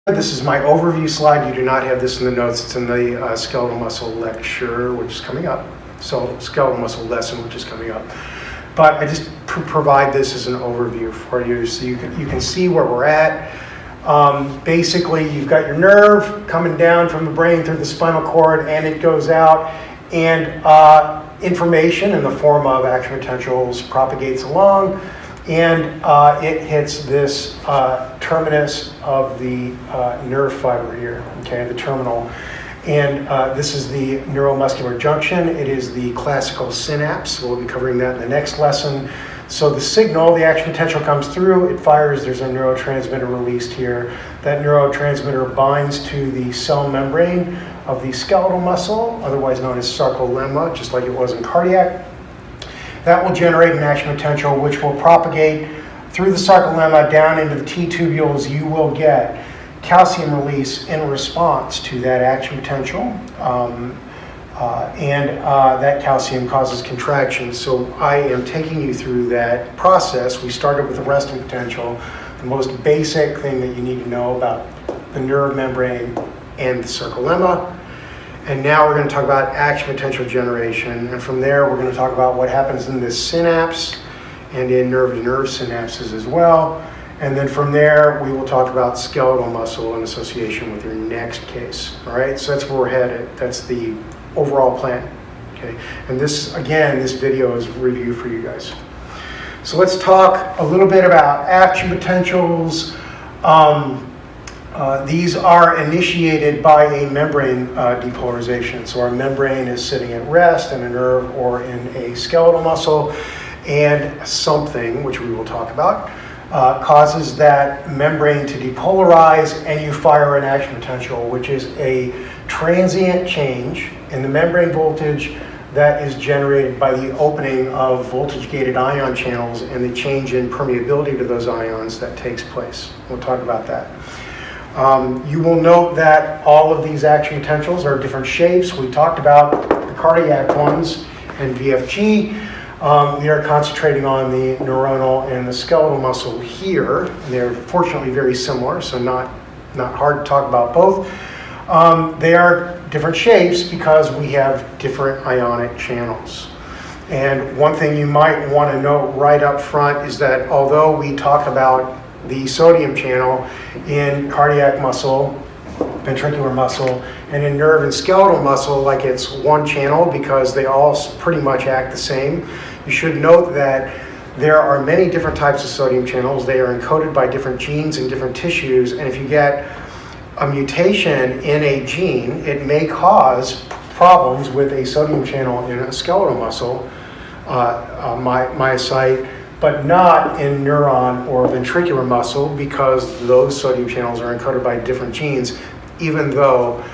This is my overview slide. You do not have this in the notes. It's in the skeletal muscle lecture, which is coming up. So skeletal muscle lesson, which is coming up. But I just provide this as an overview for you so you can see where we're at. Basically, you've got your nerve coming down from the brain through the spinal cord, and it goes out, and information in the form of action potentials propagates along, and it hits this terminus of the nerve fiber here, okay, the terminal. And this is the neuromuscular junction. It is the classical synapse. We'll be covering that in the next lesson. So the signal, the action potential comes through, it fires, there's a neurotransmitter released here. That neurotransmitter binds to the cell membrane of the skeletal muscle, otherwise known as sarcolemma, just like it was in cardiac. That will generate an action potential which will propagate through the sarcolemma down into the T-tubules. You will get calcium release in response to that action potential. That calcium causes contraction. So I am taking you through that process. We started with the resting potential, the most basic thing that you need to know about the nerve membrane and the sarcolemma. And now we're going to talk about action potential generation. And from there, we're going to talk about what happens in this synapse and in nerve-to-nerve synapses as well. And then from there, we will talk about skeletal muscle in association with your next case. All right, so that's where we're headed. That's the overall plan. Okay, and this, again, this video is review for you guys. So let's talk a little bit about action potentials. These are initiated by a membrane depolarization. So our membrane is sitting at rest in a nerve or in a skeletal muscle, and something, which we will talk about, causes that membrane to depolarize, and you fire an action potential, which is a transient change in the membrane voltage that is generated by the opening of voltage-gated ion channels and the change in permeability to those ions that takes place. We'll talk about that. You will note that all of these action potentials are different shapes. We talked about the cardiac ones and VFG. We are concentrating on the neuronal and the skeletal muscle here. They're fortunately very similar, so not hard to talk about both. They are different shapes because we have different ionic channels. And one thing you might want to note right up front is that although we talk about the sodium channel in cardiac muscle, ventricular muscle, and in nerve and skeletal muscle like it's one channel because they all pretty much act the same, you should note that there are many different types of sodium channels. They are encoded by different genes in different tissues, and if you get a mutation in a gene, it may cause problems with a sodium channel in a skeletal muscle, myocyte, but not in neuron or ventricular muscle because those sodium channels are encoded by different genes, even though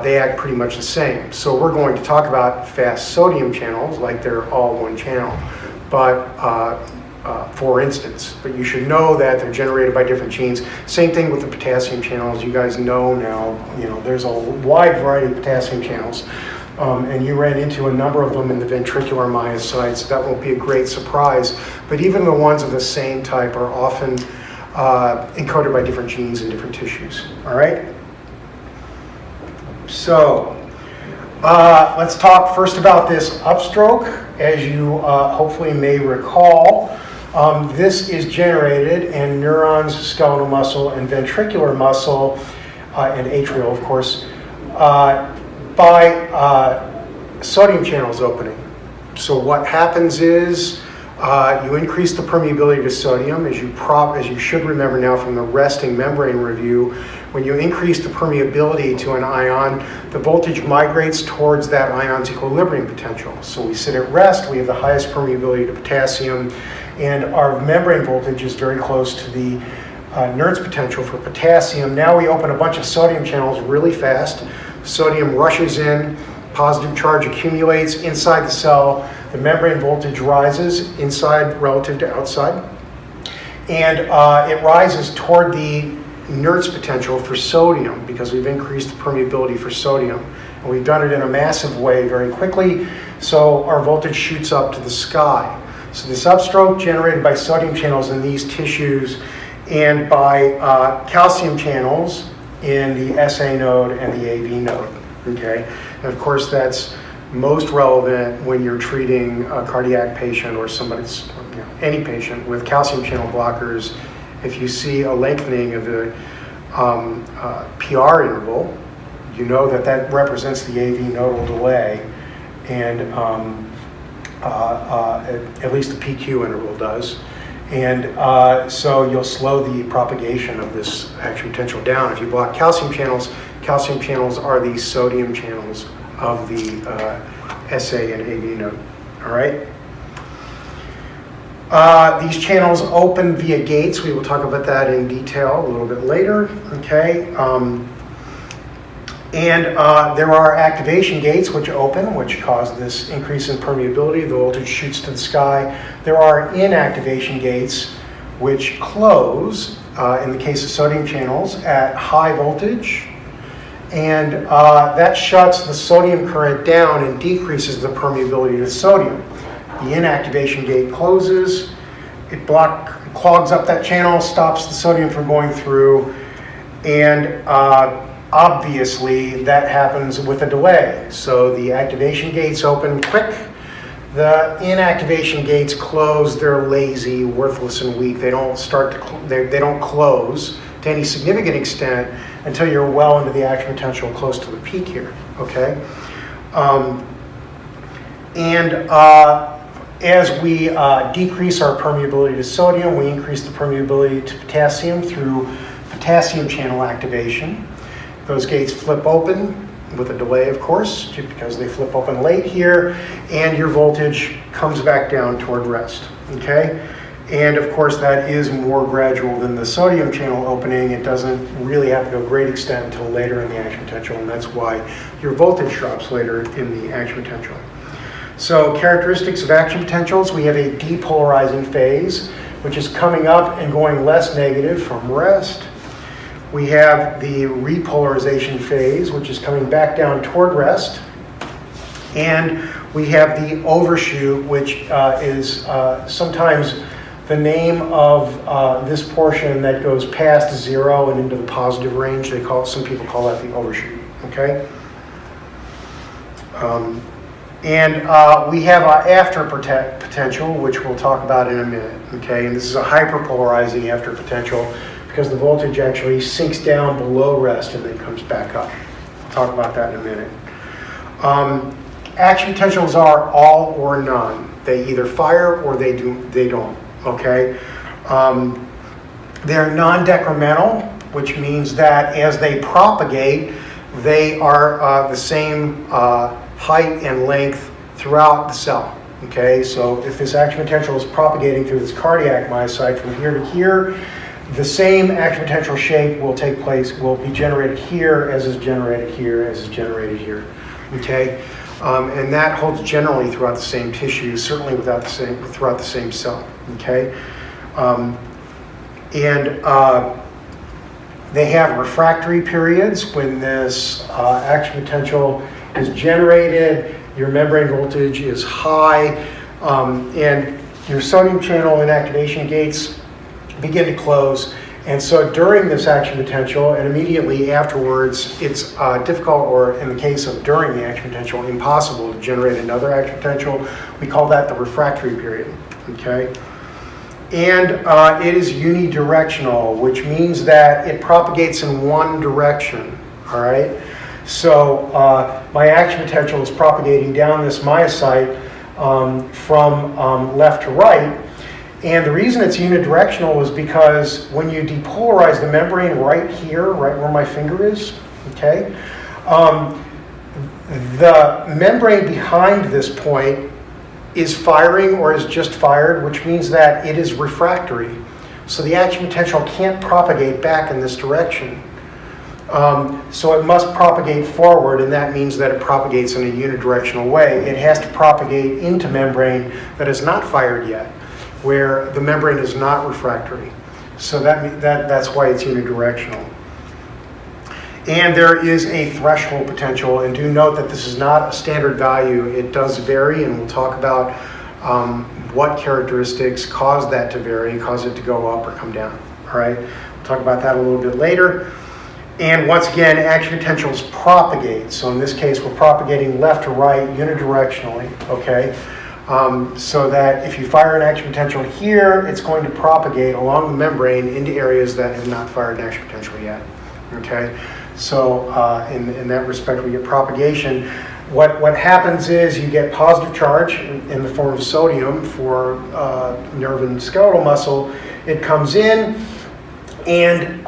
they act pretty much the same. So we're going to talk about fast sodium channels like they're all one channel, but for instance, but you should know that they're generated by different genes. Same thing with the potassium channels. You guys know now, there's a wide variety of potassium channels. And you ran into a number of them in the ventricular myocytes. That won't be a great surprise. But even the ones of the same type are often encoded by different genes in different tissues. All right? So let's talk first about this upstroke. As you hopefully may recall, this is generated in neurons, skeletal muscle, and ventricular muscle, and atrial, of course, by sodium channels opening. So what happens is you increase the permeability to sodium, as you should remember now from the resting membrane review. When you increase the permeability to an ion, the voltage migrates towards that ion's equilibrium potential. So we sit at rest, we have the highest permeability to potassium, and our membrane voltage is very close to the Nernst potential for potassium. Now we open a bunch of sodium channels really fast. Sodium rushes in, positive charge accumulates inside the cell, the membrane voltage rises inside relative to outside, and it rises toward the Nernst potential for sodium because we've increased the permeability for sodium. And we've done it in a massive way very quickly, so our voltage shoots up to the sky. So this upstroke generated by sodium channels in these tissues and by calcium channels in the SA node and the AV node, okay? And of course, that's most relevant when you're treating a cardiac patient or somebody's, any patient with calcium channel blockers. If you see a lengthening of the PR interval, you know that that represents the AV nodal delay, and at least the PQ interval does. And so you'll slow the propagation of this action potential down. If you block calcium channels are the sodium channels of the SA and AV node, all right? These channels open via gates. We will talk about that in detail a little bit later, okay? There are activation gates which open, which cause this increase in permeability. The voltage shoots to the sky. There are inactivation gates which close, in the case of sodium channels, at high voltage. And that shuts the sodium current down and decreases the permeability to sodium. The inactivation gate closes. It clogs up that channel, stops the sodium from going through, and obviously, that happens with a delay. So the activation gates open quick. The inactivation gates close. They're lazy, worthless, and weak. They don't they don't close to any significant extent until you're well into the action potential, close to the peak here. Okay. As we decrease our permeability to sodium, we increase the permeability to potassium through potassium channel activation. Those gates flip open with a delay, of course, because they flip open late here, and your voltage comes back down toward rest, okay? And of course, that is more gradual than the sodium channel opening. It doesn't really happen to a great extent until later in the action potential, and that's why your voltage drops later in the action potential. So characteristics of action potentials, we have a depolarizing phase, which is coming up and going less negative from rest. We have the repolarization phase, which is coming back down toward rest. And we have the overshoot, which is sometimes the name of this portion that goes past zero and into the positive range. Some people call that the overshoot, okay? We have our after potential, which we'll talk about in a minute, okay? And this is a hyperpolarizing after potential, because the voltage actually sinks down below rest and then comes back up. We'll talk about that in a minute. Action potentials are all or none. They either fire or they don't, okay? They're non-decremental, which means that as they propagate, they are the same height and length throughout the cell, okay? So if this action potential is propagating through this cardiac myocyte from here to here, the same action potential shape will be generated here as is generated here as is generated here, okay? And that holds generally throughout the same tissue, certainly throughout the same cell, okay? They have refractory periods when this action potential is generated, your membrane voltage is high, and your sodium channel inactivation gates begin to close. And so during this action potential and immediately afterwards, it's difficult, or in the case of during the action potential, impossible to generate another action potential. We call that the refractory period, okay? And it is unidirectional, which means that it propagates in one direction, all right? So my action potential is propagating down this myocyte from left to right. And the reason it's unidirectional is because when you depolarize the membrane right here, right where my finger is, okay, the membrane behind this point is firing or is just fired, which means that it is refractory. So the action potential can't propagate back in this direction. So it must propagate forward, and that means that it propagates in a unidirectional way. It has to propagate into membrane that is not fired yet, where the membrane is not refractory. So that's why it's unidirectional. And there is a threshold potential, and do note that this is not a standard value. It does vary, and we'll talk about what characteristics cause that to vary, cause it to go up or come down, all right? We'll talk about that a little bit later. And once again, action potentials propagate. So in this case, we're propagating left to right unidirectionally, okay? So that if you fire an action potential here, it's going to propagate along the membrane into areas that have not fired an action potential yet, okay? So in that respect, we get propagation. What happens is you get positive charge in the form of sodium for nerve and skeletal muscle. It comes in, and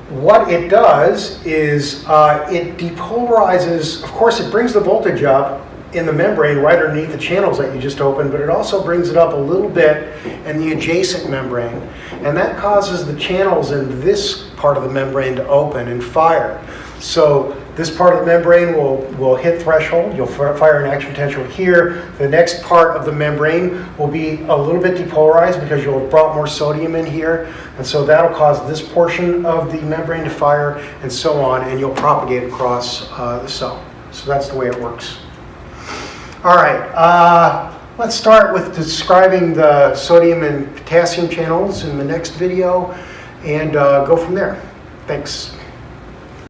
what it does is it depolarizes. Of course, it brings the voltage up in the membrane right underneath the channels that you just opened, but it also brings it up a little bit in the adjacent membrane. And that causes the channels in this part of the membrane to open and fire. So this part of the membrane will hit threshold. You'll fire an action potential here. The next part of the membrane will be a little bit depolarized because you'll have brought more sodium in here. And so that'll cause this portion of the membrane to fire and so on, and you'll propagate across the cell. So that's the way it works. All right, let's start with describing the sodium and potassium channels in the next video and go from there. Thanks.